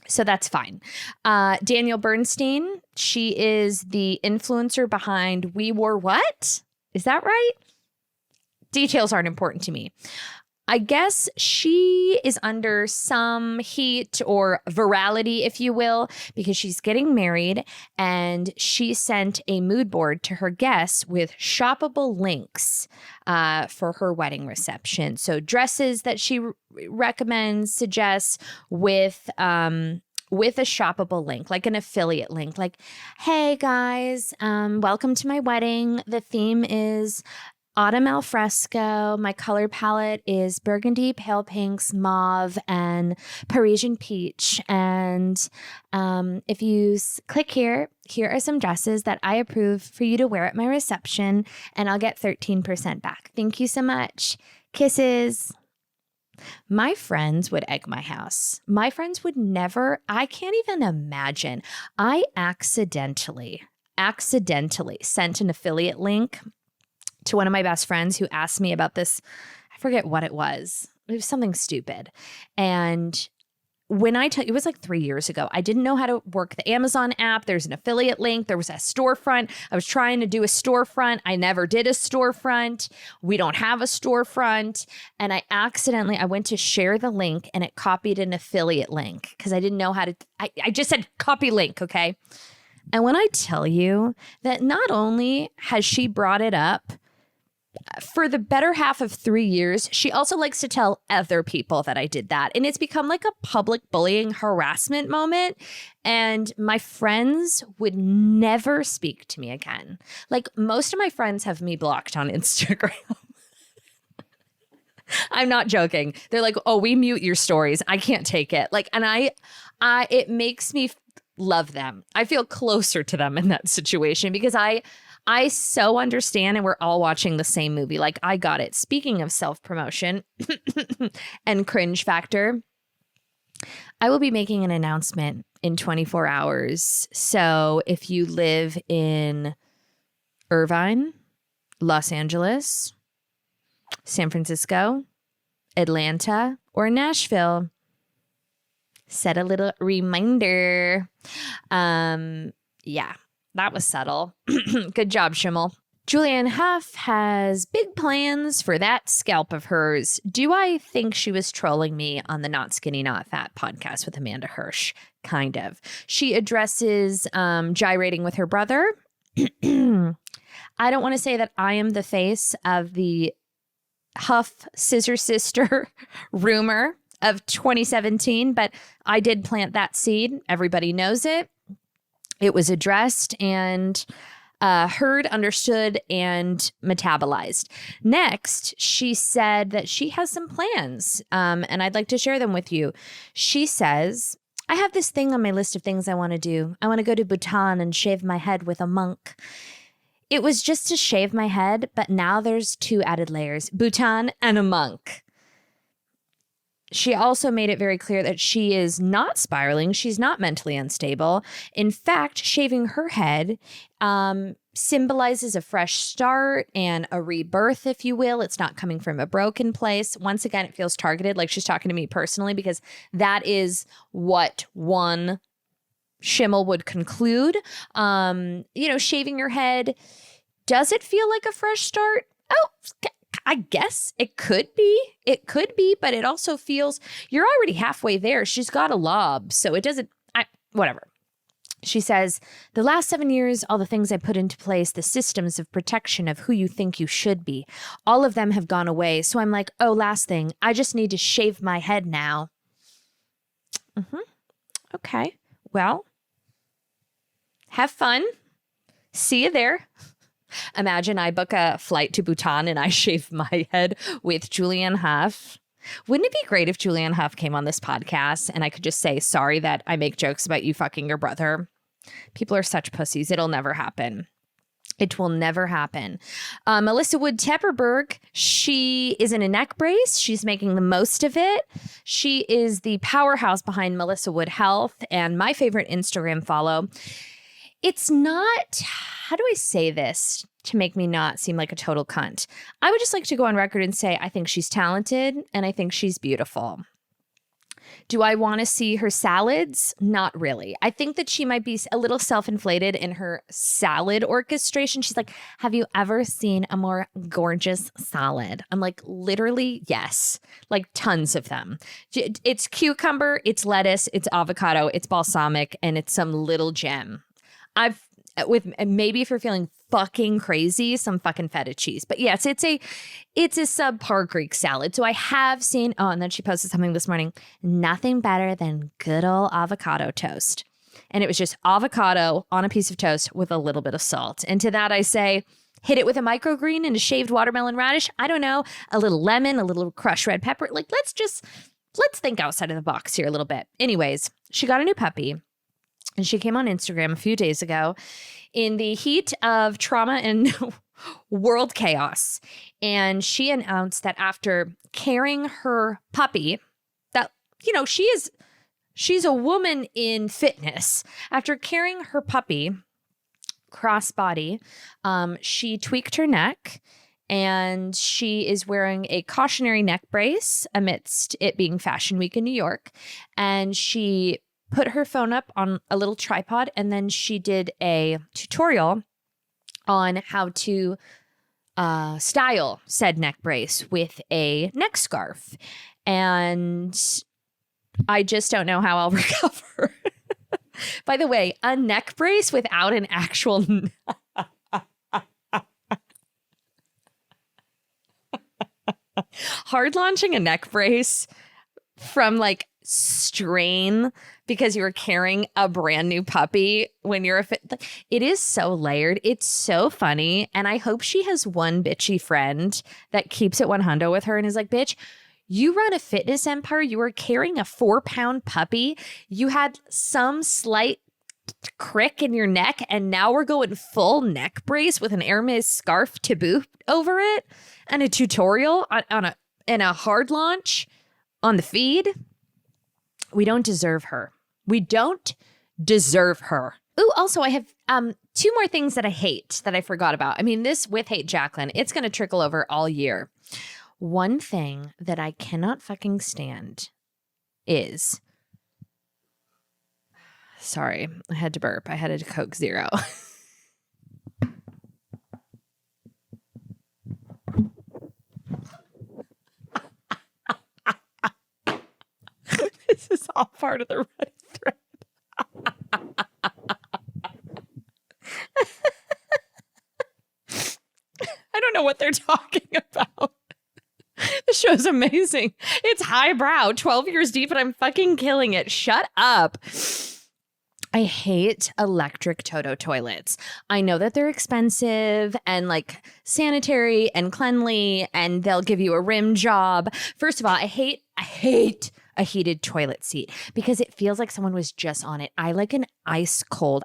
So that's fine. Danielle Bernstein, she is the influencer behind We Wore What? Is that right? Details aren't important to me. I guess she is under some heat or virality, if you will, because she's getting married and she sent a mood board to her guests with shoppable links for her wedding reception. So dresses that she recommends, suggests with with a shoppable link, like an affiliate link, like, hey guys, welcome to my wedding. The theme is autumn al fresco. My color palette is burgundy, pale pinks, mauve, and Parisian peach. And if you click here are some dresses that I approve for you to wear at my reception, and I'll get 13% back. Thank you so much. Kisses. My friends would egg my house. My friends would never, I can't even imagine. I accidentally sent an affiliate link to one of my best friends who asked me about this. I forget what it was. It was something stupid. And when it was like 3 years ago, I didn't know how to work the Amazon app. There's an affiliate link. There was a storefront. I was trying to do a storefront. I never did a storefront. We don't have a storefront. And I went to share the link and it copied an affiliate link because I didn't know how to, I just said copy link. Okay. And when I tell you that not only has she brought it up for the better half of 3 years, she also likes to tell other people that I did that. And it's become like a public bullying harassment moment. And my friends would never speak to me again. Like most of my friends have me blocked on Instagram. I'm not joking. They're like, oh, we mute your stories. I can't take it. Like, and it makes me love them. I feel closer to them in that situation because I so understand, and we're all watching the same movie. Like, I got it. Speaking of self-promotion and cringe factor, I will be making an announcement in 24 hours. So if you live in Irvine, Los Angeles, San Francisco, Atlanta, or Nashville, set a little reminder. Yeah. That was subtle. Good job, Schimmel. Julianne Hough has big plans for that scalp of hers. Do I think she was trolling me on the Not Skinny Not Fat podcast with Amanda Hirsch? Kind of. She addresses gyrating with her brother. I don't want to say that I am the face of the Hough scissor sister rumor of 2017, but I did plant that seed. Everybody knows it. It was addressed and heard, understood, and metabolized. Next, she said that she has some plans, and I'd like to share them with you. She says, I have this thing on my list of things I want to do. I want to go to Bhutan and shave my head with a monk. It was just to shave my head, but now there's 2 added layers, Bhutan and a monk. She also made it very clear that she is not spiraling. She's not mentally unstable. In fact, shaving her head symbolizes a fresh start and a rebirth, if you will. It's not coming from a broken place. Once again, it feels targeted, like she's talking to me personally, because that is what one Schimmel would conclude. Shaving your head, does it feel like a fresh start? Oh, I guess it could be. It could be, but it also feels you're already halfway there. She's got a lob, so it doesn't, whatever. She says, the last 7 years, all the things I put into place, the systems of protection of who you think you should be, all of them have gone away. So I'm like, oh, last thing, I just need to shave my head now. Okay. Well, have fun. See you there. Imagine I book a flight to Bhutan and I shave my head with Julianne Hough. Wouldn't it be great if Julianne Hough came on this podcast and I could just say, sorry that I make jokes about you fucking your brother? People are such pussies. It'll never happen. It will never happen. Melissa Wood Tepperberg, she is in a neck brace. She's making the most of it. She is the powerhouse behind Melissa Wood Health and my favorite Instagram follow. It's not, how do I say this to make me not seem like a total cunt? I would just like to go on record and say I think she's talented and I think she's beautiful. Do I want to see her salads? Not really. I think that she might be a little self-inflated in her salad orchestration. She's like, have you ever seen a more gorgeous salad? I'm like, literally, yes. Like tons of them. It's cucumber, it's lettuce, it's avocado, it's balsamic, and it's some little gem. with maybe if you're feeling fucking crazy, some fucking feta cheese. But yes, it's a subpar Greek salad. So I have seen, and then she posted something this morning, nothing better than good old avocado toast. And it was just avocado on a piece of toast with a little bit of salt. And to that I say, hit it with a microgreen and a shaved watermelon radish. I don't know, a little lemon, a little crushed red pepper. Like, let's think outside of the box here a little bit. Anyways, she got a new puppy. And she came on Instagram a few days ago in the heat of trauma and world chaos. And she announced that after carrying her puppy, that, she's a woman in fitness. After carrying her puppy crossbody, she tweaked her neck and she is wearing a cautionary neck brace amidst it being Fashion Week in New York. And she put her phone up on a little tripod, and then she did a tutorial on how to style said neck brace with a neck scarf. And I just don't know how I'll recover. By the way, a neck brace without an actual... Hard launching a neck brace from like strain because you were carrying a brand new puppy when you're it is so layered. It's so funny. And I hope she has one bitchy friend that keeps it 100 with her and is like, bitch, you run a fitness empire. You were carrying a 4-pound puppy. You had some slight crick in your neck, and now we're going full neck brace with an Hermes scarf to boot over it and a tutorial and a hard launch on the feed. We don't deserve her. We don't deserve her. Ooh, also, I have 2 more things that I hate that I forgot about. I mean, this with Hate Jacqueline, it's going to trickle over all year. One thing that I cannot fucking stand is... Sorry, I had to burp. I had a Coke Zero. This is all part of the Reddit thread. I don't know what they're talking about. The show's amazing. It's highbrow, 12 years deep, and I'm fucking killing it. Shut up. I hate electric Toto toilets. I know that they're expensive and like sanitary and cleanly, and they'll give you a rim job. First of all, I hate a heated toilet seat because it feels like someone was just on it. I like ice cold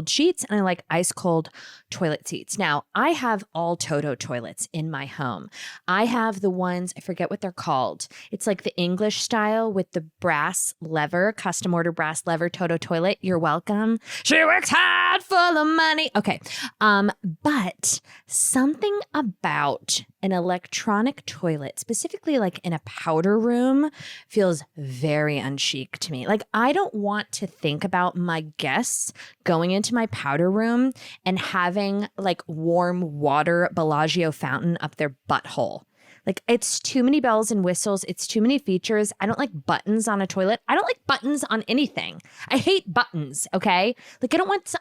sheets, and I like ice cold toilet seats. Now, I have all Toto toilets in my home. I have the ones, I forget what they're called. It's like the English style with the brass lever, custom order brass lever Toto toilet. You're welcome. She works hard for the money. Okay. But something about an electronic toilet, specifically like in a powder room, feels very unchic to me. Like, I don't want to think about my guests going into my powder room and having like warm water Bellagio fountain up their butthole. Like, it's too many bells and whistles. It's too many features. I don't like buttons on a toilet. I don't like buttons on anything. I hate buttons. Okay. Like, I don't want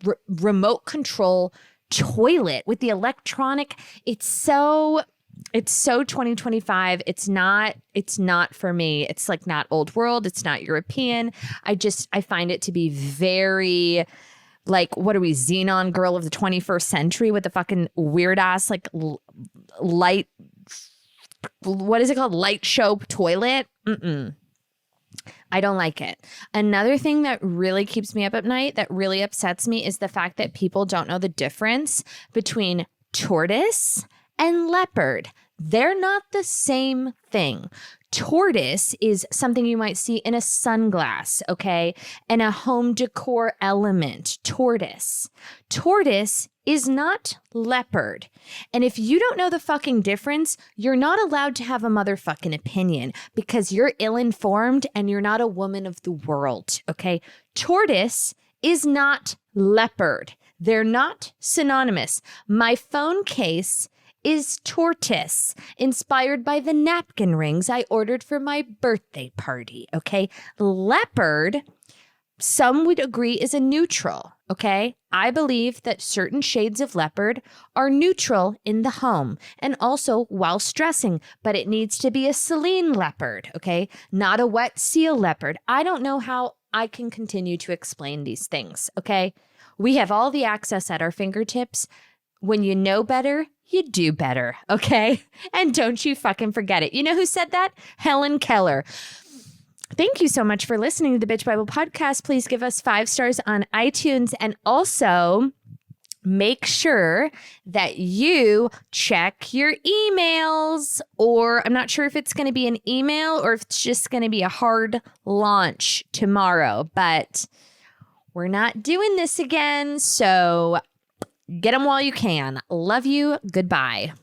a remote control toilet with the electronic. It's so 2025. It's not for me. It's like not old world. It's not European. I find it to be very like, what are we, Xenon girl of the 21st century with the fucking weird ass like light, what is it called? Light show toilet. I don't like it. Another thing that really keeps me up at night, that really upsets me, is the fact that people don't know the difference between tortoise and leopard. They're not the same thing. Tortoise is something you might see in a sunglass, okay? And a home decor element. Tortoise. Tortoise is not leopard. And if you don't know the fucking difference, you're not allowed to have a motherfucking opinion because you're ill-informed and you're not a woman of the world, okay? Tortoise is not leopard. They're not synonymous. My phone case is tortoise, inspired by the napkin rings I ordered for my birthday party, okay? Leopard, some would agree is a neutral, okay? I believe that certain shades of leopard are neutral in the home and also whilst dressing, but it needs to be a Celine leopard, okay? Not a wet seal leopard. I don't know how I can continue to explain these things, okay? We have all the access at our fingertips. When you know better, you do better, okay? And don't you fucking forget it. You know who said that? Helen Keller. Thank you so much for listening to the Bitch Bible podcast. Please give us 5 stars on iTunes and also make sure that you check your emails, or I'm not sure if it's going to be an email or if it's just going to be a hard launch tomorrow, but we're not doing this again. So get them while you can. Love you. Goodbye.